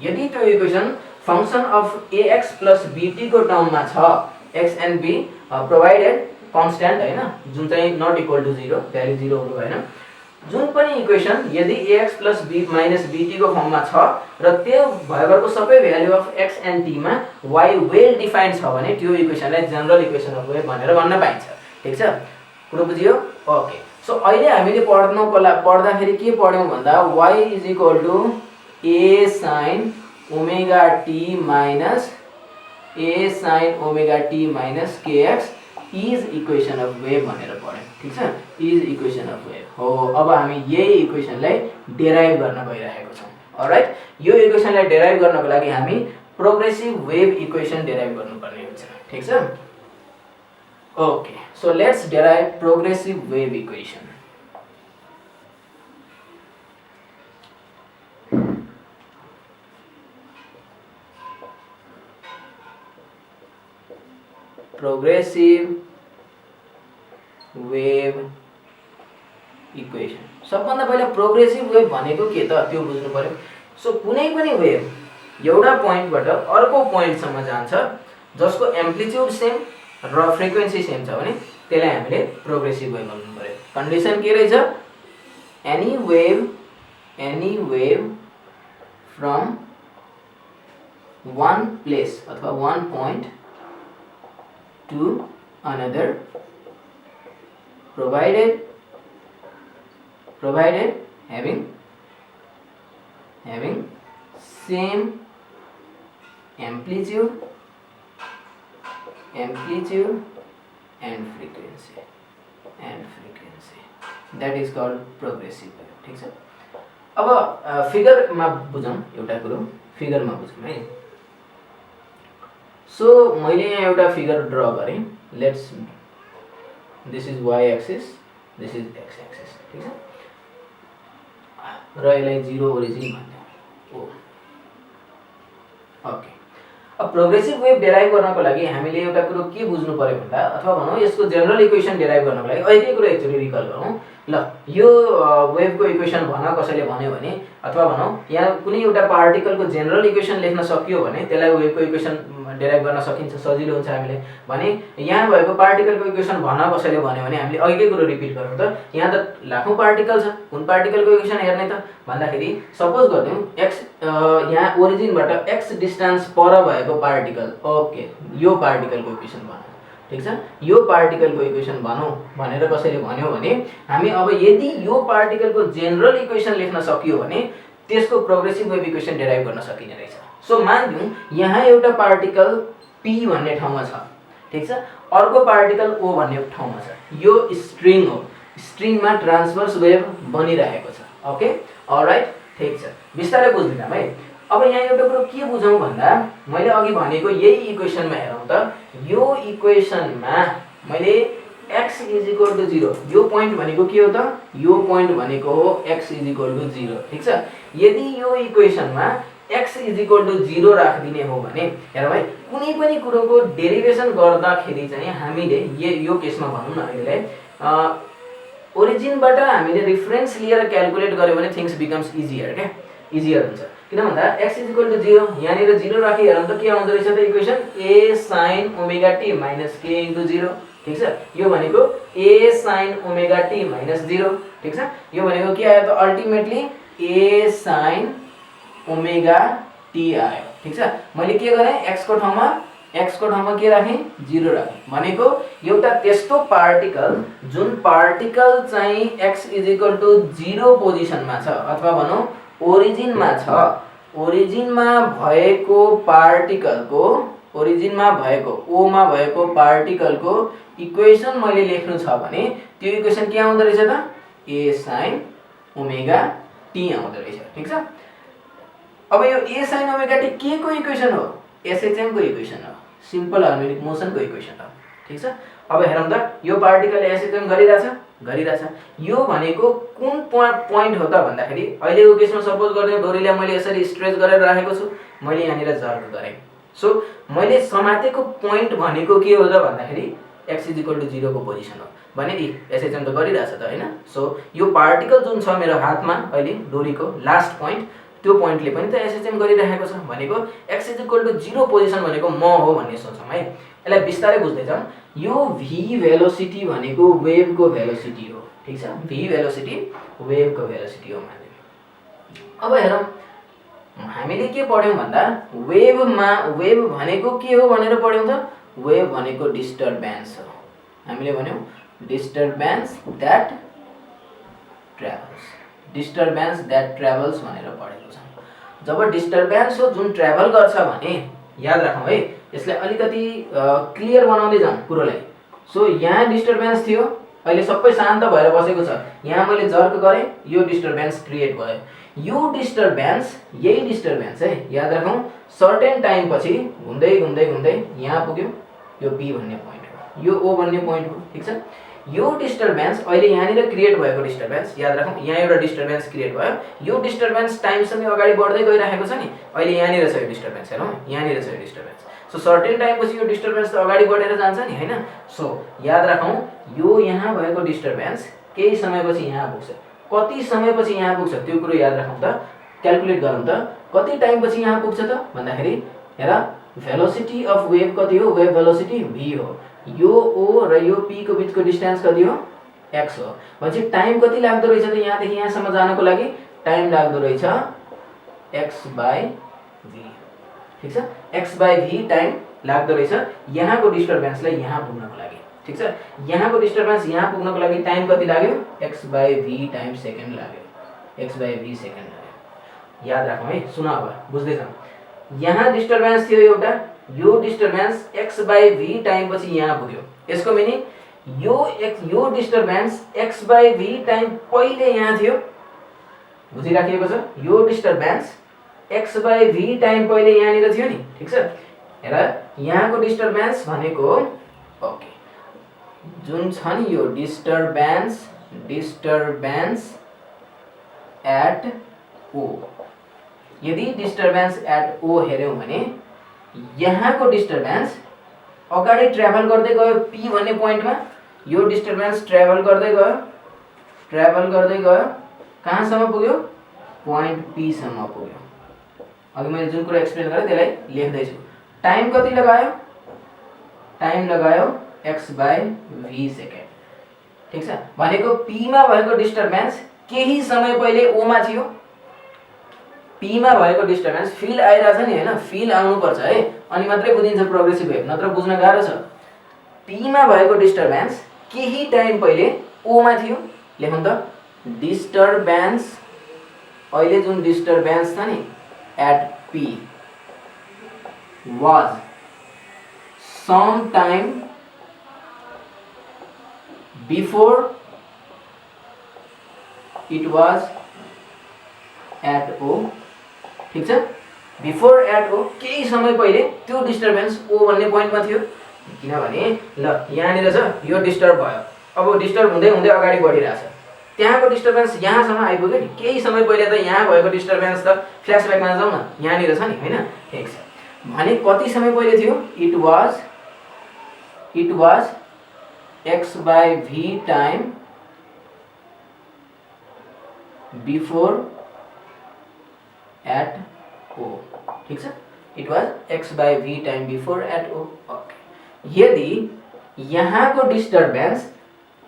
यदि त्यो equation function of ax plus bt को टर्ममा छ, x and b provided constant हैन, जुन चाहिँ नट इक्वल टु 0, भ्यालु 0 हुनु भएन, जुन पनि इक्वेसन यदि ax plus b minus bt को फर्ममा छ र त्यो भइबरको सबै value of x and t मा y वेल डिफाइन्ड छ भने त्यो इक्वेसनलाई जनरल इक्वेसन अफ वेभ भनेर भन्न पाइन्छ, ठिक छ। कुरो बुझियो? ओके, सो अहिले हामीले पढ्दाखेरि के पढ्यौं भन्दा y is equal to a sin omega t minus a sin omega t minus kx is equation of wave भनेर पढ्यौं, ठीक छ। इज इक्वेसन अफ वेभ हो। अब हामी यही इक्वेसनलाई डेराइभ गर्न गइरहेको छौं। अलराइट, यो इक्वेसनलाई डेराइभ गर्नको लागि हामी प्रोग्रेसिभ वेभ इक्वेसन डेराइभ गर्नुपर्ने हुन्छ, ठीक छ। Okay, so let's derive progressive wave equation. Progressive wave equation, सबभन्दा पहिला प्रोग्रेसिभ वेभ भनेको के त त्यो बुझ्नु पर्यो। सो कुनै पनि वेभ एउटा पोइन्टबाट अर्को पोइन्टसम्म जान्छ जसको एम्प्लिट्युड सेम र फ्रिक्वेन्सी सेम छ भने त्यसलाई हामीले प्रोग्रेसिभ वेभ भन्नु पर्यो। कन्डिसन के रहेछ, any wave from one place अथवा one point to another provided having having same amplitude and frequency that is called progressive wave। ठीक छ। अब फिगरमा बुझौँ, एउटा कुरो फिगरमा बुझौँ है। सो मैले यहाँ एउटा फिगर ड्र गरेँ। Let's this is y axis, this is x axis. ठीक छ। र यसलाई 0 ओरिजिन भन्छौँ। ओके। अब प्रोग्रेसिभ वेभ डेराइभ गर्नको लागि हामीले एउटा कुरो के बुझ्नु पर्यो भन्दा, अथवा भनौँ यसको जनरल इक्वेसन डेराइभ गर्नको लागि अहिले कुरो एकचोटि रिकल गरौँ। ल यो वेभको इक्वेसन भन कसैले भन्यो भने, अथवा भनौँ यहाँ कुनै एउटा पार्टिकलको जनरल इक्वेसन लेख्न सकियो भने त्यसलाई वेभको इक्वेसन डेराइभ गर्न सकिन्छ, सजिलो हुन्छ हामीले। भने यहाँ भएको पार्टिकलको इक्वेसन भन कसैले भन्यो भने हामीले अघिकै कुरो रिपिट गरौँ त। यहाँ त लाखौँ पार्टिकल छ, कुन पार्टिकलको इक्वेसन हेर्ने त भन्दाखेरि सपोज गरिदिउँ x यहाँ ओरिजिनबाट x डिस्टेन्स पर भएको पार्टिकल, ओके यो पार्टिकलको इक्वेसन भनौँ। ठीक छ। यो पार्टिकलको इक्वेसन भनौँ भनेर कसैले भन्यो भने हामी अब यदि यो पार्टिकलको जनरल इक्वेसन लेख्न सकियो भने त्यसको प्रोग्रेसिभ वेभ इक्वेसन डेराइभ गर्न सकिने रहेछ। सो मानिदिउँ यहाँ एउटा पार्टिकल p भन्ने ठाउँमा छ। ठीक छ। अर्को पार्टिकल o भन्ने ठाउँमा छ। यो स्ट्रिङ हो, स्ट्रिङमा ट्रान्सभर्स वेभ बनिरहेको छ। ओके अलराइट, ठीक छ। बिस्तारै बुझ्दिनँ है। अब यहाँ एउटा कुरो के बुझौँ भन्दा, मैले अघि भनेको यही इक्वेसनमा हेरौँ त। यो इक्वेसनमा मैले x इज इक्वल टु 0, यो पोइन्ट भनेको के हो त, यो पोइन्ट भनेको हो x इज इक्वल टु 0। ठीक छ। यदि यो इक्वेसनमा x इज इक्वल टु 0 राखिदिने हो भने हेरौँ है, कुनै पनि कुरोको डेरिभेसन गर्दाखेरि चाहिँ हामीले यो केसमा भनौँ न अहिले ओरिजिनबाट हामीले रिफरेन्स लिएर क्याल्कुलेट गर्यो भने थिङ्स बिकम्स इजियर क्या, इजियर हुन्छ। किन भन्दा x इज इक्वल टु 0, यहाँनिर 0 राखी हेरौँ त के आउँदो रहेछ त equation, a sin omega t minus k into 0। ठीक छ। यो भनेको a sin omega t minus 0। ठीक छ। यो भनेको के आयो त ultimately a sin omega t आयो। ठीक छ। मैले के गरेँ x को ठाउँमा के राखेँ, 0 राखेँ। भनेको एउटा त्यस्तो पार्टिकल जुन पार्टिकल चाहिँ x इज इक्वल टु 0 पोजिसनमा छ, अथवा भनौँ ओरिजिनमा छ, ओरिजिनमा भएको पार्टिकलको, ओरिजिनमा भएको ओमा भएको पार्टिकलको इक्वेसन मैले लेख्नु छ भने त्यो इक्वेसन के आउँदो रहेछ त, a sin ओमेगा t आउँदो रहेछ। ठीक छ। अब यो a sin ओमेगा t के को इक्वेसन हो, SHM को इक्वेसन हो, सिम्पल हार्मोनिक मोसनको इक्वेसन हो। ठीक छ। अब हेरौँ त यो पार्टिकलले SHM गरिरहेछ। यो भनेको कुन पोइन्ट हो त भन्दाखेरि अहिलेको केसमा सपोज गर्दै डोरीलाई मैले यसरी स्ट्रेच गरेर राखेको छु, मैले यहाँनिर जर्क गरेँ। सो मैले समातेको पोइन्ट भनेको के हो त भन्दाखेरि x इज इक्वल टु 0 को पोजिसन हो भने SHM त गरिरहेछ त होइन। सो यो पार्टिकल जुन छ मेरो हातमा अहिले डोरीको लास्ट पोइन्ट, त्यो पोइन्टले पनि त SHM गरिरहेको छ। भनेको x is equal to 0 position भनेको म हो भन्ने सोचौँ है। यसलाई बिस्तारै बुझ्दै जाउँ। यो v भेलोसिटी भनेको वेभको भेलोसिटी हो। ठीक छ। v भेलोसिटी वेभको भेलोसिटी हो माने। अब हेरौँ हामीले के पढ्यौँ भन्दा वेभ भनेको के हो भनेर पढ्यौँ त, वेभ भनेको डिस्टर्बेन्स हो। हामीले भन्यौँ डिस्टर्बेन्स द्याट ट्राभल्स भनेर पढेको छ। जब डिस्टर्बेन्स हो जुन ट्राभल गर्छ भने याद राखौँ है, यसलाई अलिकति क्लियर बनाउँदै जाउँ कुरोलाई। सो यहाँ डिस्टर्बेन्स थियो, अहिले सबै शान्त भएर बसेको छ, यहाँ मैले जर्क गरेँ, यो डिस्टर्बेन्स क्रिएट भयो। यो डिस्टर्बेन्स, यही डिस्टर्बेन्स है याद राखौँ, सर्टेन टाइम पछि घुम्दै यहाँ पुग्यो, यो b भन्ने पोइन्ट हो, यो o भन्ने पोइन्ट हो। ठीक छ। यो डिस्टर्बेन्स अहिले यहाँनिर क्रिएट भएको डिस्टर्बेन्स याद राखौँ, यहाँ एउटा डिस्टर्बेन्स क्रिएट भयो। यो डिस्टर्बेन्स टाइमसँगै अगाडि बढ्दै गइरहेको छ नि, अहिले यहाँनिर छ यो डिस्टर्बेन्स, हेरौँ यहाँनिर छ यो डिस्टर्बेन्स। सो सर्टेन टाइम पछि यो डिस्टर्बेन्स त अगाडि बढेर जान्छ नि होइन। सो याद राखौँ यो यहाँ भएको डिस्टर्बेन्स केही समयपछि यहाँ पुग्छ, कति समयपछि यहाँ पुग्छ त्यो कुरो याद राखौँ त, क्याल्कुलेट गरौँ त कति टाइम पछि यहाँ पुग्छ त भन्दाखेरि हेर भेलोसिटी अफ वेभ कति हो, वेभ भेलोसिटी v हो, यो o र यो p को बीचको डिस्टेन्स कति हो, x हो। भनेपछि टाइम कति लाग्दो रहेछ त यहाँदेखि यहाँसम्म जानको लागि, टाइम लाग्दो रहेछ x/v। ठीक छ। x/v टाइम लाग्दो रहेछ यहाँको डिस्टर्बेन्सलाई यहाँ पुग्नको लागि। ठीक छ। यहाँको डिस्टर्बेन्स यहाँ पुग्नको लागि टाइम कति लाग्यो, x/v टाइम सेकेन्ड लाग्यो, x/v सेकेन्ड लाग्यो। याद राखौँ है, सुन अब बुझ्दै जाउँ। यहाँ डिस्टर्बेन्स थियो एउटा, यो डिस्टर्बेन्स x/v टाइम पछि यहाँ पुग्यो। यसको मिनिङ यो डिस्टर्बेन्स x/v टाइम पहिले यहाँ थियो, बुझिराखिएको छ। यो डिस्टर्बेन्स x/v टाइम पहिले यहाँनिर थियो नि, ठीक छ। हेर यहाँको डिस्टर्बेन्स भनेको ओके जुन छ नि यो डिस्टर्बेन्स एट ओ। यदि डिस्टर्बेन्स एट ओ हेर्यौं भने यहाँको डिस्टर्बेन्स अगाडि ट्राभल गर्दै गयो p भन्ने पोइन्टमा, यो डिस्टर्बेन्स ट्राभल गर्दै गयो कहाँसम्म पुग्यो, पोइन्ट p सम्म पुग्यो। अघि मैले जुन कुरा एक्सप्लेन गरेँ त्यसलाई लेख्दै छु। टाइम कति लगायो, टाइम लगायो x/v सेकेन्ड, ठीक छ। भनेको p मा भएको डिस्टर्बेन्स केही समय पहिले o मा थियो। p मा भएको डिस्टर्बेन्स फिल आइराछ नि हैन, फिल आउनु पर्छ है, अनि मात्रै बुझिन्छ प्रोग्रेसिभ वेभ, नत्र बुझ्न गाह्रो छ। p मा भएको डिस्टर्बेन्स केही टाइम पहिले o मा थियो। लेखौँ त, डिस्टर्बेन्स अहिले जुन डिस्टर्बेन्स छ नि at p was some time before it was at o, ठीक छ। बिफोर एट ओ केही समय पहिले त्यो डिस्टर्बेन्स ओ भन्ने पोइन्टमा थियो। किनभने ल यहाँनिर छ, यो डिस्टर्ब भयो, अब डिस्टर्ब हुँदै हुँदै अगाडि बढिरहेछ, त्यहाँको डिस्टर्बेन्स यहाँसम्म आइपुग्यो नि। केही समय पहिले त यहाँ भएको डिस्टर्बेन्स त फ्ल्यासब्याकमा जाउँ न, यहाँनिर छ नि हैन, ठीक छ। भने कति समय पहिले थियो, it was x/v time before at O, ठीक छ। It was x/v time before at O. यदि यहाँको डिस्टर्बेन्स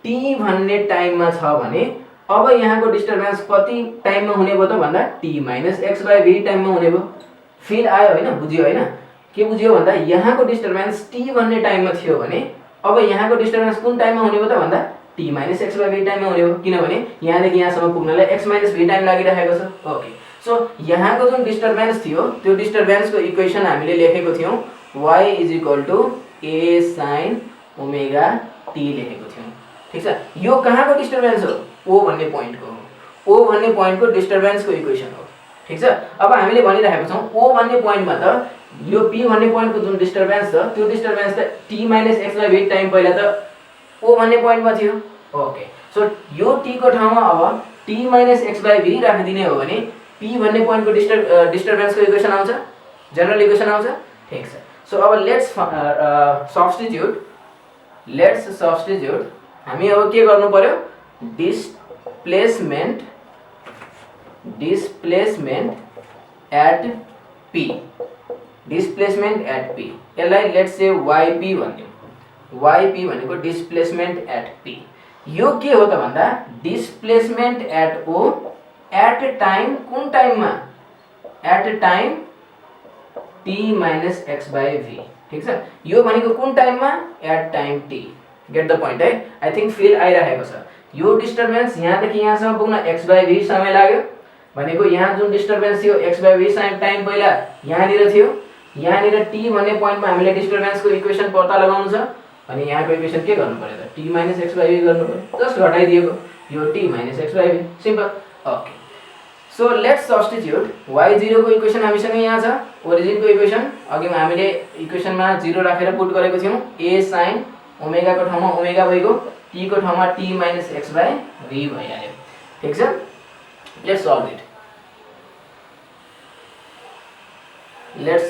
t भन्ने टाइममा छ भने अब यहाँको डिस्टर्बेन्स कति टाइममा हुने भयो त भन्दा t - x/v टाइममा हुने भयो। फिल आयो हैन, बुझ्यो हैन। के बुझ्यो भन्दा यहाँको डिस्टर्बेन्स t भन्ने टाइममा थियो भने अब यहाँको डिस्टर्बेन्स कुन टाइममा हुने भयो त भन्दा t - x/v टाइममा हुने भयो। किनभने यहाँदेखि यहाँसम्म पुग्नलाई x - v टाइम लागिरहेको छ। ओके, सो यहाँको जुन डिस्टर्बेन्स थियो त्यो डिस्टर्बेन्सको इक्वेसन हामीले लेखेको थियौं, y = a sin ω t लेखेको थियौं, ठीक छ। यो कहाँको डिस्टर्बेन्स हो, o भन्ने पोइन्टको हो। o भन्ने पोइन्टको डिस्टर्बेन्सको इक्वेसन हो, ठीक छ। अब हामीले भनिरहेको छौं o भन्ने पोइन्टमा त यो p भन्ने पोइन्टको जुन डिस्टर्बेन्स छ त्यो डिस्टर्बेन्स त t - x/v टाइम पहिला त o भन्ने पोइन्टमा थियो। ओके, सो यो t को ठाउँमा अब t - x/v राखिदिने हो भने p भन्ने पोइन्टको डिस्टर्बेन्सको इक्वेसन आउँछ, जनरल इक्वेसन आउँछ, ठीक छ। सो अब लेट्स सब्स्टिट्युट हामी अब के गर्नु पर्यो, displacement at p, displacement at p, यसलाई लेट्स से yp भन्दियौ। yp भनेको डिस्प्लेसमेन्ट एट p। यो के हो त भन्दा displacement at o at time, कुन टाइममा, एट टाइम t - x/v, ठीक छ। यो भनेको कुन टाइममा, at time t। Get the point है, आई थिंक फिल आइरहेको छ। यो डिस्टर्बेन्स यहाँदेखि यहाँसम्म पुग्न x/v समय लाग्यो भनेको यहाँ जुन डिस्टर्बेन्स थियो x/v टाइम पहिला यहाँनिर थियो, यहाँनिर t भन्ने पोइन्टमा हामीले डिस्टर्बेन्सको इक्वेसन पत्ता लगाउनु छ अनि यहाँको इक्वेसन के गर्नु पर्यो त, t - x/v गर्नु पर्यो, जस्ट घटाइदिएको यो t - x/v, simple. Okay, so let's substitute y0 को इक्वेसन हामीसँग यहाँ छ, ओरिजिनको इक्वेसन अघि हामीले इक्वेसनमा 0 राखेर पुट गरेको थियौं, a sin ω को ठाउँमा ω भइगयो, t को ठाउँमा t - x/v भइहाल्यो, ठीक छ। Let's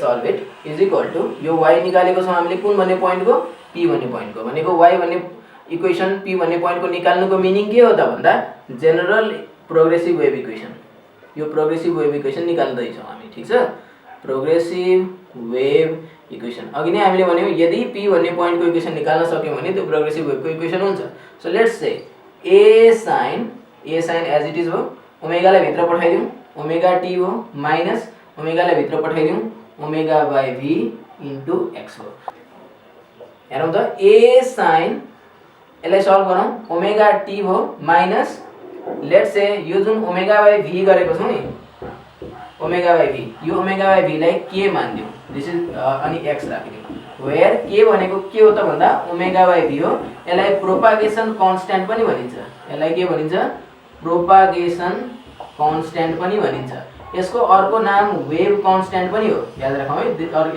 solve it is equal to यो y निकालेको छ हामीले कुन भन्ने पोइन्टको, p भन्ने पोइन्टको, भनेको y भन्ने इक्वेसन p भन्ने पोइन्टको निकाल्नुको मिनिङ के हो त भन्दा जेनरल प्रोग्रेसिभ वेभ इक्वेसन, यो प्रोग्रेसिभ वेभ इक्वेसन निकाल्दै छौं हामी, ठीक छ। प्रोग्रेसिभ वेभ इक्वेसन अघि नै हामीले भन्यौ यदि p भन्ने पोइन्टको इक्वेसन निकाल्न सक्यौं भने त्यो प्रोग्रेसिभ वेभको इक्वेसन हुन्छ। So let's say a sin as it is हो, ओमेगालाई भित्र पठाइदिउँ, ओमेगा t हो, माइनस ओमेगालाई भित्र पठाइदिउँ, ω/v * x हो। हेरौँ त, a sin यसलाई सल्भ गरौँ, ओमेगा t हो माइनस लेट्स से यो जुन ω/v गरेको छौं नि, ओमेगा बाई भी, यो ओमेगा बाई भीलाई के मानिदिउँ, दिस इज अनि एक्स राखिदिउँ, वेयर के भनेको के हो त भन्दा ओमेगा बाई भी हो। यसलाई प्रोपागेसन कन्स्ट्यान्ट पनि भनिन्छ, यसलाई के भनिन्छ, प्रोपागेसन कन्स्ट्यान्ट पनि भनिन्छ। यसको अर्को नाम वेभ कन्स्ट्यान्ट पनि हो, याद राखौँ है,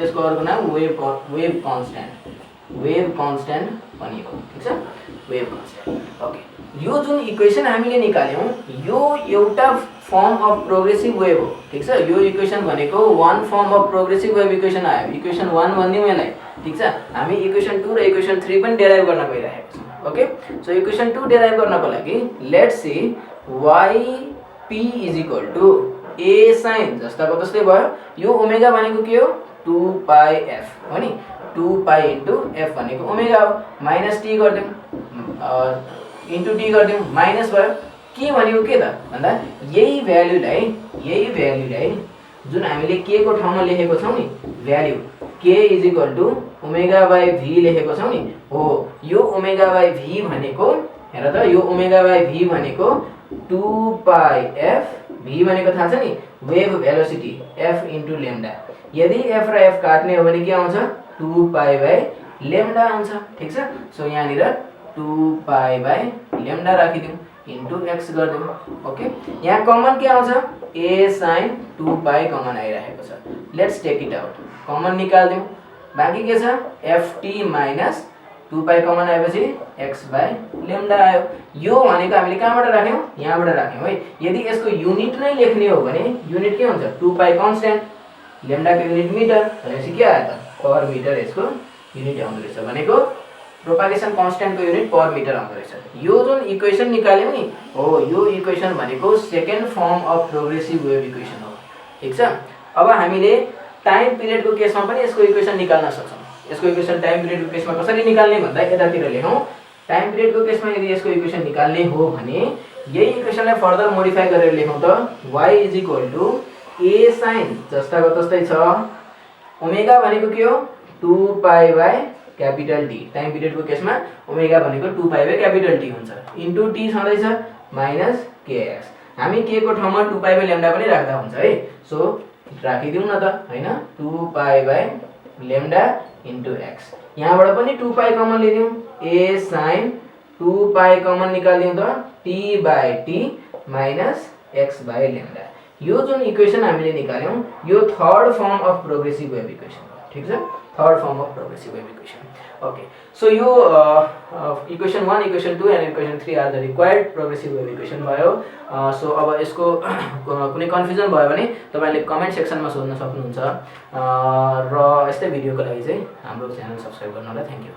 यसको अर्को नाम वेभ कन्स्ट्यान्ट पनि हो, ठिक छ, वेभ कन्स्ट्यान्ट। ओके, यो जुन इक्वेसन हामीले निकाल्यौँ यो एउटा फर्म अफ प्रोग्रेसिभ वेभ हो, ठिक छ। यो इक्वेसन भनेको one form of progressive wave equation आयो, इक्वेसन 1 भनिदिउँ यसलाई, ठिक छ। हामी इक्वेसन 2 र इक्वेसन 3 पनि डेराइभ गर्न गइरहेको छौँ। ओके, सो इक्वेसन 2 डेराइभ गर्नको लागि let's see yp is equal to a sine जस्ताको तस्तै भयो। यो ओमेगा भनेको के हो, 2 पाई f हो नि, 2 पाई इन्टु f भनेको ओमेगा हो, माइनस टी गरिदिउँ इन्टु टी गरिदिउँ, माइनस भयो। के भनेको के त भन्दा यही भ्यालुलाई जुन हामीले के को ठाउँमा लेखेको छौँ नि, value k is equal to omega by v लेखेको छौँ नि, हो यो ओमेगा बाई v भनेको, हेर त, यो ओमेगा बाई v भनेको 2 पाई f, v भनेको थाहा छ नि, wave velocity f into lambda. यदि f र f काट्ने हो भने के आउँछ, 2 पाई बाई लेम्डा आउँछ, ठिक छ। सो यहाँनिर 2 पाई बाई लेम्डा राखिदिउँ इन्टु x गरिदिउँ। ओके, यहाँ कमन के आउँछ, a साइन 2 पाई कमन आइरहेको छ, let's take it out, common निकाल्दिउँ। बाँकी के छ, ft माइनस 2 पाई कमन आएपछि x बाई लेम्डा आयो। यो भनेको हामीले कहाँबाट राख्यौँ, यहाँबाट राख्यौँ है। यदि यसको युनिट नै लेख्ने हो भने युनिट के हुन्छ, 2 पाई कन्स्ट्यान्ट, लेम्डाको युनिट मिटर भनेपछि के आयो त, पर मिटर यसको युनिट आउँदो रहेछ, भनेको प्रोपागेसन कन्स्ट्यान्टको युनिट पर मिटर आउँदो रहेछ। यो जुन इक्वेसन निकाल्यौँ नि, हो यो इक्वेसन भनेको second form of progressive wave equation हो, ठिक छ। अब हामीले टाइम पिरियडको केसमा पनि यसको इक्वेसन निकाल्न सक्छौँ। यसको इक्वेसन टाइम पिरियडको केसमा कसरी निकाल्ने भन्दा यतातिर लेखौँ। टाइम पिरियडको केसमा यदि यसको इक्वेसन निकाल्ने हो भने यही इक्वेसनलाई फर्दर मोडिफाई गरेर लेखौँ त, y is equal to a sine जस्ताको तस्तै छ, ओमेगा भनेको के हो, 2 pi by capital T, time पिरियडको केसमा ओमेगा भनेको 2 पाई बाई क्यापिटल टी हुन्छ, इन्टु टी छँदैछ माइनस kx। हामी के को ठाउँमा 2 पाई बाई लेम्डा पनि राख्दा हुन्छ है, सो राखिदिउँ न त हैन, 2 pi by lambda into x। यहाँबाट पनि 2 पाई कमन लिदिउँ, a साइन 2 पाई कमन निकाल्दिउँ त, t by T minus x by lambda. यो जुन इक्वेसन हामीले निकाल्यौँ यो third form of progressive wave equation हो, ठिक छ, third form of progressive wave equation. Okay, so यो equation 1, equation 2 and equation 3 are the required progressive wave equation भयो। सो अब यसको कुनै कन्फ्युजन भयो भने तपाईँले कमेन्ट सेक्सनमा सोध्न सक्नुहुन्छ, र यस्तै भिडियोको लागि चाहिँ हाम्रो च्यानल सब्सक्राइब गर्नु होला। Thank you.